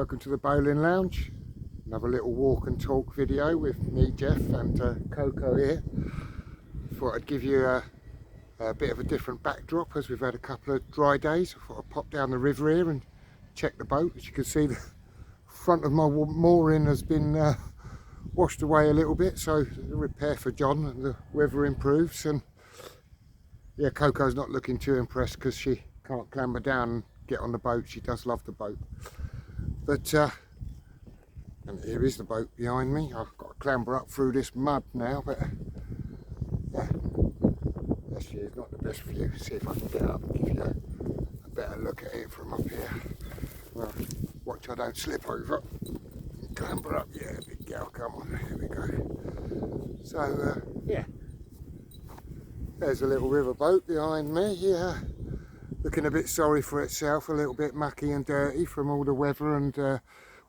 Welcome to the Boleyn Lounge. Another little walk and talk video with me, Jeff, and Coco here. Thought I'd give you a bit of a different backdrop as we've had a couple of dry days. I thought I'd pop down the river here and check the boat. As you can see, the front of my mooring has been washed away a little bit, so a repair for John, and the weather improves. And yeah, Coco's not looking too impressed because she can't clamber down and get on the boat. She does love the boat, but and here is the boat behind me. I've got to clamber up through this mud now, but yeah, this is not the best view. See if I can get up and give you a better look at it from up here. Well, watch I don't slip over. Clamber up, yeah, big gal, come on, here we go. So yeah, there's a little river boat behind me here, looking a bit sorry for itself, a little bit mucky and dirty from all the weather and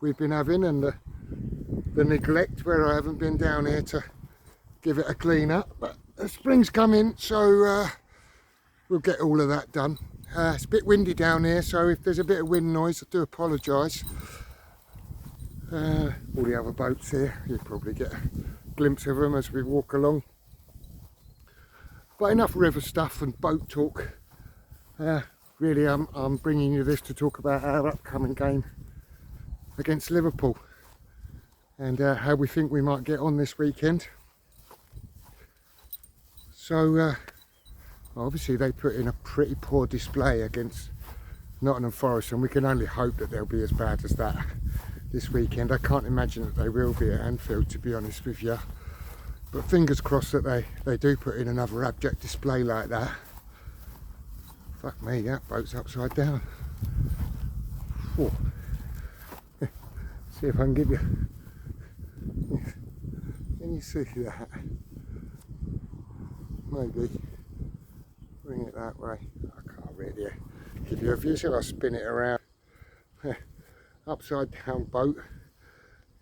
we've been having, and the neglect where I haven't been down here to give it a clean up. But the spring's coming, so we'll get all of that done. It's a bit windy down here, so if there's a bit of wind noise, I do apologise. All the other boats here, you'll probably get a glimpse of them as we walk along. But enough river stuff and boat talk. Really, I'm bringing you this to talk about our upcoming game against Liverpool and how we think we might get on this weekend. So obviously they put in a pretty poor display against Nottingham Forest, and we can only hope that they'll be as bad as that this weekend. I can't imagine that they will be at Anfield, to be honest with you, but fingers crossed that they do put in another abject display like that. Fuck me, that boat's upside down. Whew. See if I can give you, can you see that? Maybe bring it that way. I can't really give you a view, so I'll spin it around. Upside down boat.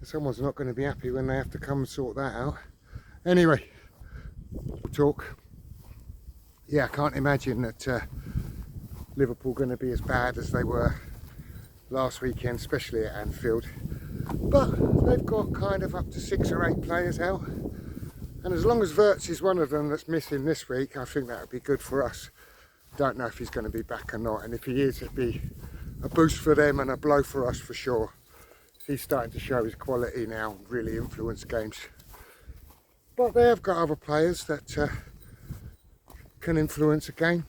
Someone's not going to be happy when they have to come and sort that out. Anyway, we'll talk. Yeah, I can't imagine that Liverpool going to be as bad as they were last weekend, especially at Anfield. But they've got kind of up to 6 or 8 players out, and as long as Wirtz is one of them that's missing this week, I think that would be good for us. Don't know if he's going to be back or not, and if he is, it'd be a boost for them and a blow for us for sure. He's starting to show his quality now, really influence games. But they have got other players that can influence a game.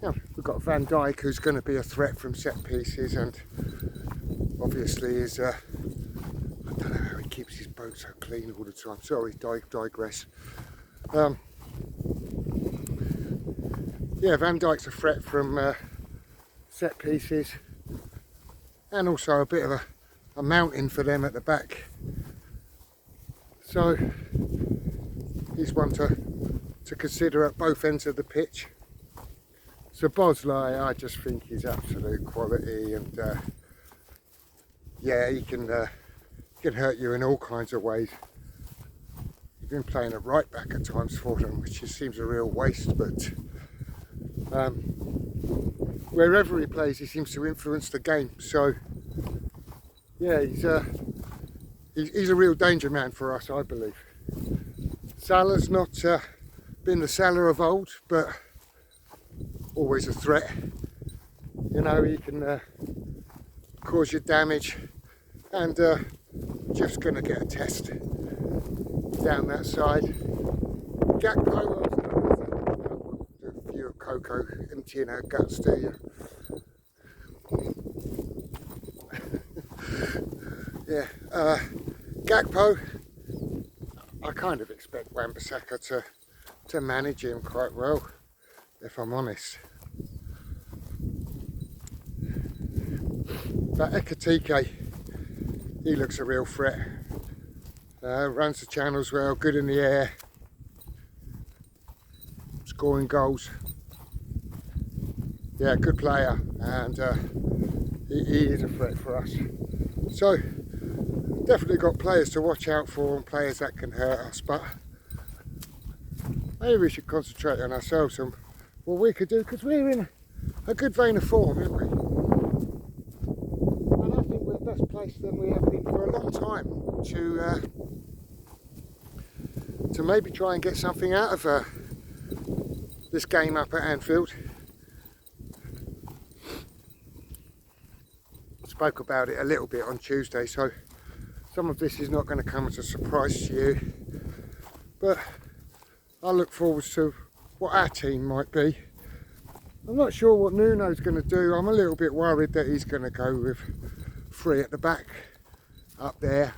Yeah, we've got Van Dijk, who's going to be a threat from set pieces, and obviously is I don't know how he keeps his boat so clean all the time. Sorry, digress. Yeah, Van Dijk's a threat from set pieces, and also a bit of a mountain for them at the back. So he's one to consider at both ends of the pitch. So Bosley, I just think he's absolute quality, and yeah, he can hurt you in all kinds of ways. He's been playing at right back at times for them, which just seems a real waste, but wherever he plays, he seems to influence the game. So yeah, he's a real danger man for us, I believe. Salah's not been the Salah of old, but always a threat. You know, he can cause you damage, and Jeff's going to get a test down that side. Gakpo, do a view of Coco emptying her guts to you. Yeah, Gakpo, I kind of expect Wan-Bissaka to manage him quite well, if I'm honest. But Ekitike, he looks a real threat. Runs the channels well, good in the air, scoring goals. Yeah, good player, and he is a threat for us. So definitely got players to watch out for and players that can hurt us, but maybe we should concentrate on ourselves and what we could do, because we're in a good vein of form, aren't we? And I think that's place than we have been for a long time to maybe try and get something out of this game up at Anfield. I spoke about it a little bit on Tuesday, so some of this is not going to come as a surprise to you, but I look forward to what our team might be. I'm not sure what Nuno's going to do. I'm a little bit worried that he's going to go with 3 at the back up there,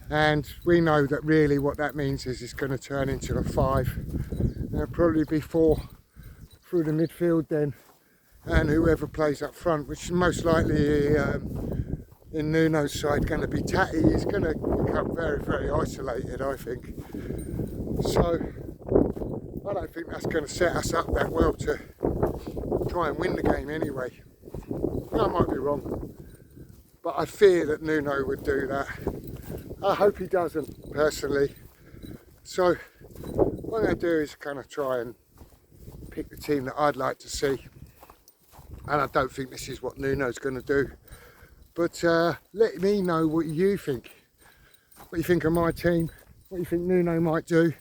and we know that really what that means is it's going to turn into a 5. There'll probably be 4 through the midfield then, and whoever plays up front, which is most likely in Nuno's side going to be Tatty, is going to become very, very isolated, I think. So I don't think that's going to set us up that well to try and win the game anyway. I might be wrong, but I fear that Nuno would do that. I hope he doesn't, personally. So what I'm going to do is kind of try and pick the team that I'd like to see. And I don't think this is what Nuno's going to do. But let me know what you think. What you think of my team, what you think Nuno might do,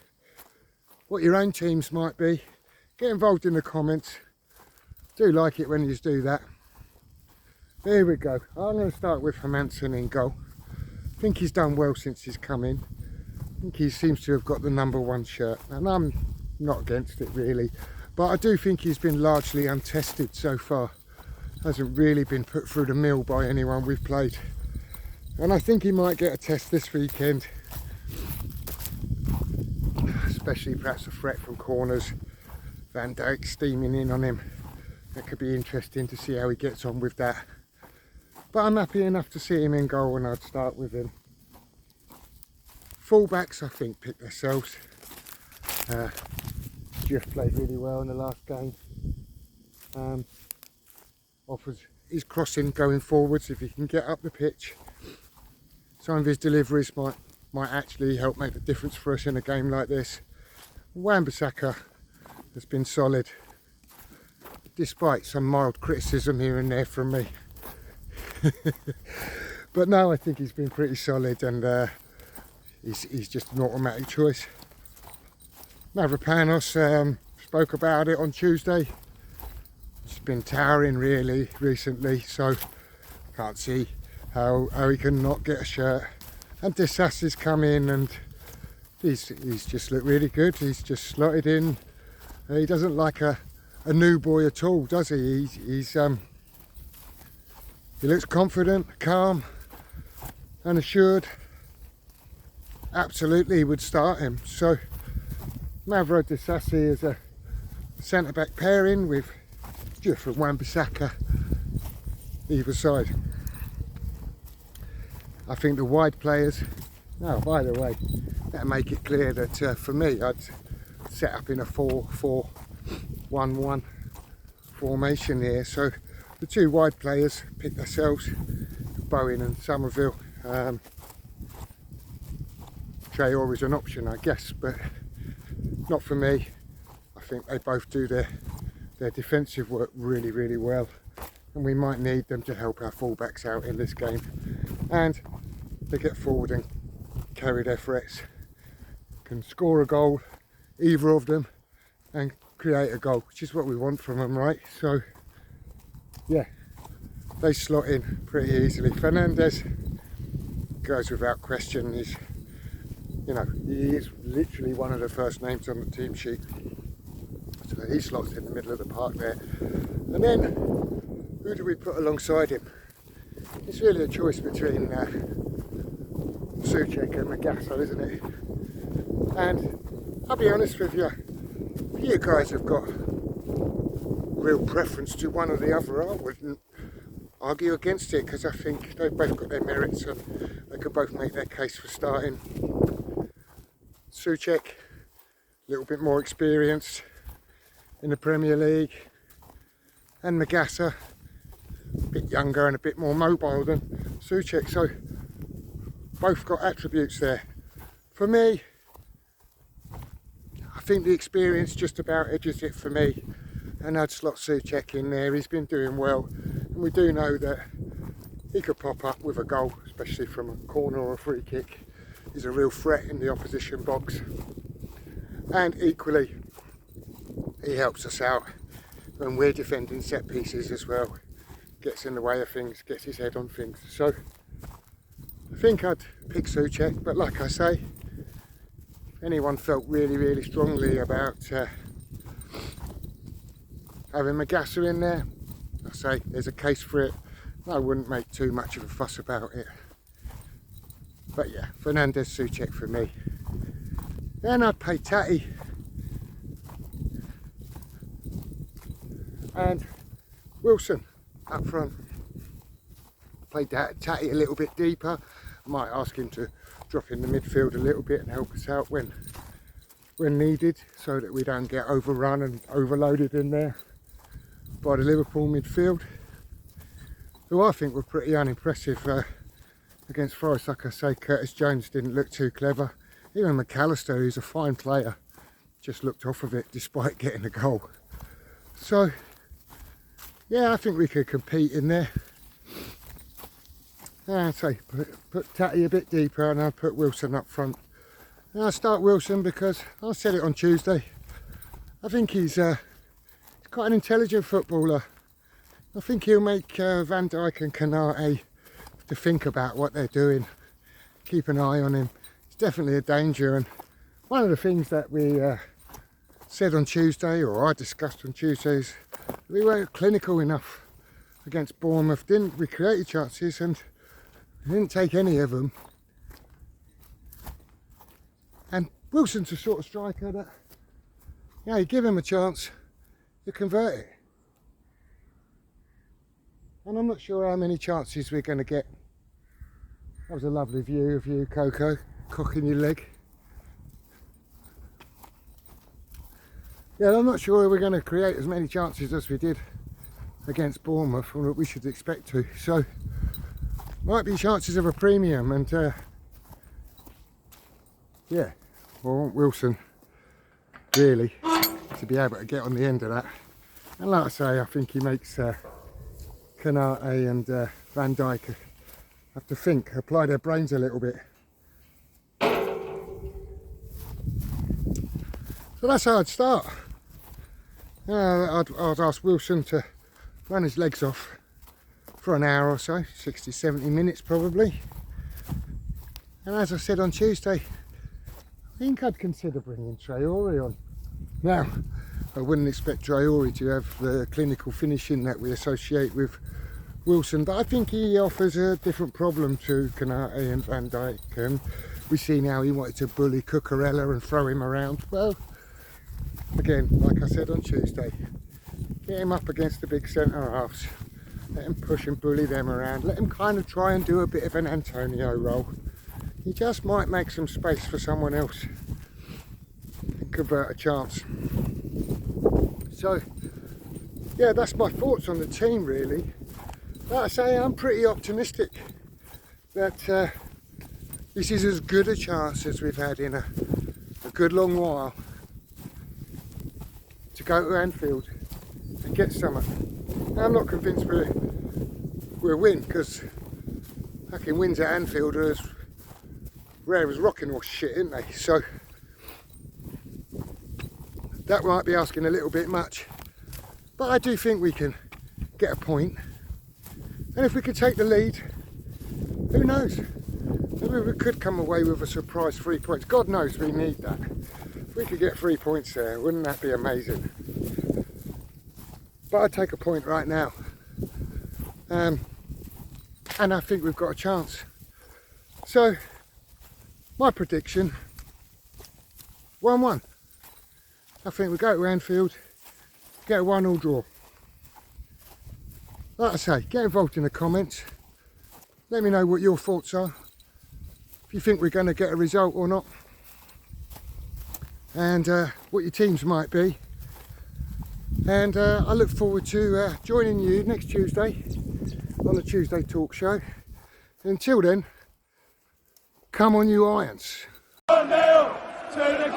what your own teams might be. Get involved in the comments. Do like it when you do that. Here we go. I'm going to start with Hermansen in goal. I think he's done well since he's come in. I think he seems to have got the #1 shirt, and I'm not against it really, but I do think he's been largely untested so far. Hasn't really been put through the mill by anyone we've played, and I think he might get a test this weekend, especially perhaps a threat from corners. Van Dijk steaming in on him. That could be interesting to see how he gets on with that. But I'm happy enough to see him in goal, and I'd start with him. Fullbacks, I think, pick themselves. Jeff played really well in the last game. Offers his crossing going forwards if he can get up the pitch. Some of his deliveries might actually help make the difference for us in a game like this. Wan-Bissaka has been solid, despite some mild criticism here and there from me. But no, I think he's been pretty solid, and he's just an automatic choice. Mavropanos, spoke about it on Tuesday. He's been towering really recently, so can't see how he can not get a shirt. And Disas's come in, and he's just looked really good. He's just slotted in. He doesn't like a new boy at all, does he? He looks confident, calm and assured. Absolutely would start him. So Mavro Disasi is a centre-back pairing with Jeff and Wan-Bissaka either side. I think the wide players, oh, by the way, that'll make it clear that for me I'd set up in a 4-4-1-1 formation here. So the 2 wide players pick themselves, Bowen and Somerville. Traore is an option, I guess, but not for me. I think they both do their defensive work really, really well, and we might need them to help our fullbacks out in this game. And they get forward and carry their threats, can score a goal, either of them, and create a goal, which is what we want from them, right? So yeah, they slot in pretty easily. Fernandez goes without question. He is literally one of the first names on the team sheet, so he slots in the middle of the park there. And then who do we put alongside him? It's really a choice between Souček and Magassa, isn't it? And I'll be honest with you, you guys have got real preference to one or the other. I wouldn't argue against it, because I think they've both got their merits and they could both make their case for starting. Souček, a little bit more experienced in the Premier League, and Magassa, a bit younger and a bit more mobile than Souček, so both got attributes there. For me, I think the experience just about edges it for me, and I'd slot Souček in there. He's been doing well, and we do know that he could pop up with a goal, especially from a corner or a free kick. He's a real threat in the opposition box. And equally, he helps us out when we're defending set pieces as well. Gets in the way of things, gets his head on things. So I think I'd pick Souček, but like I say, if anyone felt really strongly about having Magassa in there, I say there's a case for it. I wouldn't make too much of a fuss about it. But yeah, Fernandez, Souček for me. Then I'd pay Tatty and Wilson up front. Play Tatty a little bit deeper. I might ask him to drop in the midfield a little bit and help us out when needed, so that we don't get overrun and overloaded in there by the Liverpool midfield, who I think were pretty unimpressive against Forest. Like I say, Curtis Jones didn't look too clever. Even McAllister, who's a fine player, just looked off of it despite getting a goal. So yeah, I think we could compete in there. I'd say put Tatty a bit deeper, and I'd put Wilson up front. And I'll start Wilson because I said it on Tuesday. I think he's quite an intelligent footballer. I think he'll make Van Dijk and Konate to think about what they're doing. Keep an eye on him. It's definitely a danger. And one of the things that we said on Tuesday, or I discussed on Tuesday, is we weren't clinical enough against Bournemouth. We created chances and didn't take any of them. And Wilson's a sort of striker that, you give him a chance, you convert it. And I'm not sure how many chances we're going to get. That was a lovely view of you, Coco, cocking your leg. Yeah, I'm not sure we're going to create as many chances as we did against Bournemouth, or we should expect to. So, might be chances of a premium, and yeah, I want Wilson really to be able to get on the end of that. And like I say, I think he makes Konate and Van Dijk have to think, apply their brains a little bit. So that's how I'd start. I'd ask Wilson to run his legs off for an hour or so, 60-70 minutes probably. And as I said on Tuesday, I think I'd consider bringing Traore on. Now, I wouldn't expect Traore to have the clinical finishing that we associate with Wilson, but I think he offers a different problem to Konate and Van Dijk. And we see now he wanted to bully Cucurella and throw him around. Well, again, like I said on Tuesday, get him up against the big centre halves, let him push and bully them around, let him kind of try and do a bit of an Antonio role. He just might make some space for someone else and convert a chance. So yeah, that's my thoughts on the team really. Like I say, I'm pretty optimistic that this is as good a chance as we've had in a good long while to go to Anfield and get something. Now, I'm not convinced we'll win, because fucking wins at Anfield are as rare as rocking horse shit, isn't they? So that might be asking a little bit much, but I do think we can get a point. And if we could take the lead, who knows? Maybe we could come away with a surprise 3 points. God knows we need that. If we could get 3 points there, wouldn't that be amazing? But I'd take a point right now. And I think we've got a chance. So, my prediction, 1-1. I think we go to Anfield, get a 1-1 draw. Like I say, get involved in the comments. Let me know what your thoughts are. If you think we're going to get a result or not. And what your teams might be. And I look forward to joining you next Tuesday on the Tuesday Talk Show. Until then, come on you Irons. 1-0 to the